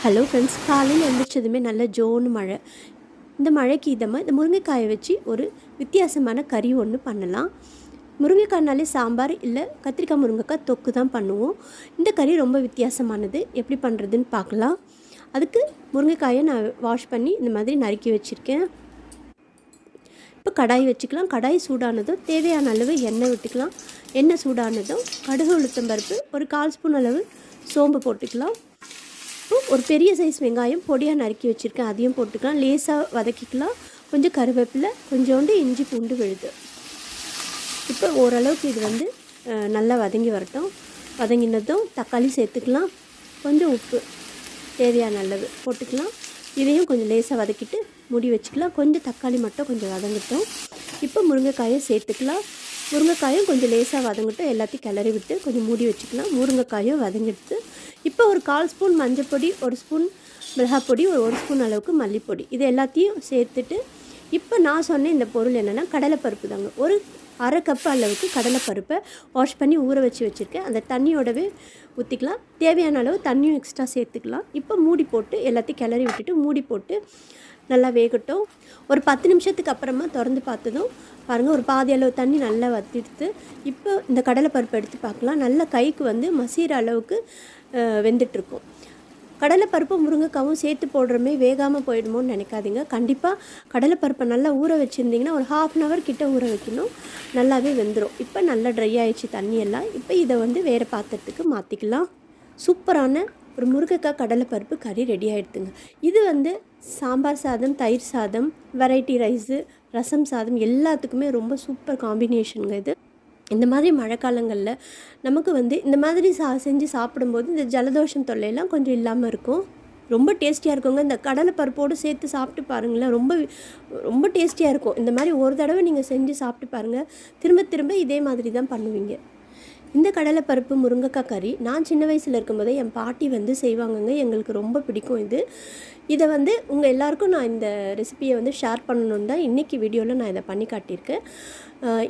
Hello friends, காலையில் எழுந்திரிச்சதுமே நல்ல ஜோன்னு மழை. இந்த மழைக்கு இதமாக இந்த முருங்கைக்காயை வச்சு ஒரு வித்தியாசமான கறி ஒன்று பண்ணலாம். முருங்கைக்காய்னாலே சாம்பார் இல்லை கத்திரிக்காய் முருங்கைக்காய் தொக்கு தான் பண்ணுவோம். இந்த கறி ரொம்ப வித்தியாசமானது. எப்படி பண்ணுறதுன்னு பார்க்கலாம். அதுக்கு முருங்கைக்காயை நான் வாஷ் பண்ணி இந்த மாதிரி நறுக்கி வச்சுருக்கேன். இப்போ கடாய் வச்சுக்கலாம். கடாய் சூடானதும் தேவையான அளவு எண்ணெய் விட்டுக்கலாம். எண்ணெய் சூடானதும் கடுகு உளுத்தம்பருப்பு ஒரு 1/4 ஸ்பூன் அளவு சோம்பு போட்டுக்கலாம். இப்போ ஒரு பெரிய சைஸ் வெங்காயம் பொடியாக நறுக்கி வச்சுருக்கேன், அதையும் போட்டுக்கலாம். லேசாக வதக்கிக்கலாம். கொஞ்சம் கருவேப்பிலை, கொஞ்சோண்டு இஞ்சி பூண்டு விழுது. இப்போ ஓரளவுக்கு இது நல்லா வதங்கி வரட்டும். வதங்கினதும் தக்காளி சேர்த்துக்கலாம். கொஞ்சம் உப்பு தேவையான அளவு போட்டுக்கலாம். இதையும் கொஞ்சம் லேசாக வதக்கிட்டு மூடி வச்சுக்கலாம். கொஞ்சம் தக்காளி மட்டும் கொஞ்சம் வதங்கட்டும். இப்போ முருங்கைக்காயை சேர்த்துக்கலாம். முருங்கைக்காயும் கொஞ்சம் லேசாக வதங்கட்டும். எல்லாத்தையும் கிளறி விட்டு கொஞ்சம் மூடி வச்சுக்கலாம். முருங்கைக்காயும் வதங்கிடுத்து. இப்போ ஒரு 1/4 ஸ்பூன் மஞ்சள், 1 ஸ்பூன் மிளகாப்பொடி, ஒரு 1 ஸ்பூன் அளவுக்கு மல்லிப்பொடி, இது எல்லாத்தையும் சேர்த்துட்டு இப்போ நான் சொன்ன இந்த பொருள் என்னென்னா கடலைப்பருப்பு தாங்க. ஒரு 1/2 கப் அளவுக்கு கடலைப்பருப்பை வாஷ் பண்ணி ஊற வச்சுருக்கேன். அந்த தண்ணியோடவே ஊற்றிக்கலாம். தேவையான அளவு தண்ணியும் எக்ஸ்ட்ரா சேர்த்துக்கலாம். இப்போ மூடி போட்டு எல்லாத்தையும் கிளறி விட்டுட்டு மூடி போட்டு நல்லா வேகட்டும். ஒரு 10 நிமிஷத்துக்கு அப்புறமா திறந்து பார்த்ததும் பாருங்கள், ஒரு பாதி அளவு தண்ணி நல்லா வற்றிடுத்து. இப்போ இந்த கடலைப்பருப்பு எடுத்து பார்க்கலாம். நல்ல கைக்கு மசிகிற அளவுக்கு வெந்துட்டுருக்கும். கடலைப்பருப்பும் முருங்கைக்காவும் சேர்த்து போடுறமே வேகாமல் போயிடுமோன்னு நினைக்காதீங்க. கண்டிப்பாக கடலைப்பருப்பை நல்லா ஊற வச்சுருந்திங்கன்னா ஒரு 1/2 hour கிட்ட ஊற வைக்கணும். நல்லாவே வெந்துடும். இப்போ நல்லா ட்ரை ஆகிடுச்சு தண்ணியெல்லாம். இப்போ இதை வேறு பாத்திரத்துக்கு மாற்றிக்கலாம். சூப்பரான ஒரு முருங்கைக்காய் கடலைப்பருப்பு கறி ரெடி ஆகிடுதுங்க. இது சாம்பார் சாதம், தயிர் சாதம், வெரைட்டி ரைஸு, ரசம் சாதம் எல்லாத்துக்குமே ரொம்ப சூப்பர் காம்பினேஷனுங்க இது. இந்த மாதிரி மழைக்காலங்களில் நமக்கு இந்த மாதிரி செஞ்சு சாப்பிடும்போது இந்த ஜலதோஷம் தொல்லையெல்லாம் கொஞ்சம் இல்லாமல் இருக்கும். ரொம்ப டேஸ்டியாக இருக்குங்க. இந்த கடலைப்பருப்போடு சேர்த்து சாப்பிட்டு பாருங்களேன், ரொம்ப ரொம்ப டேஸ்டியாக இருக்கும். இந்த மாதிரி ஒரு தடவை நீங்கள் செஞ்சு சாப்பிட்டு பாருங்கள். திரும்ப திரும்ப இதே மாதிரி தான் பண்ணுவீங்க. இந்த கடலைப்பருப்பு முருங்கைக்காய் கறி நான் சின்ன வயசில் இருக்கும்போதே என் பாட்டி செய்வாங்கங்க. எங்களுக்கு ரொம்ப பிடிக்கும் இது. இதை உங்கள் எல்லாருக்கும் நான் இந்த ரெசிபியை ஷேர் பண்ணணுன்னு தான் இன்றைக்கி வீடியோவில் நான் இதை பண்ணி காட்டியிருக்கேன்.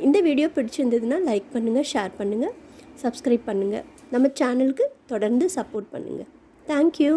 இந்த வீடியோ பிடிச்சிருந்ததுன்னா லைக் பண்ணுங்கள், ஷேர் பண்ணுங்கள், சப்ஸ்கிரைப் பண்ணுங்கள். நம்ம சேனலுக்கு தொடர்ந்து சப்போர்ட் பண்ணுங்கள். தேங்க்யூ.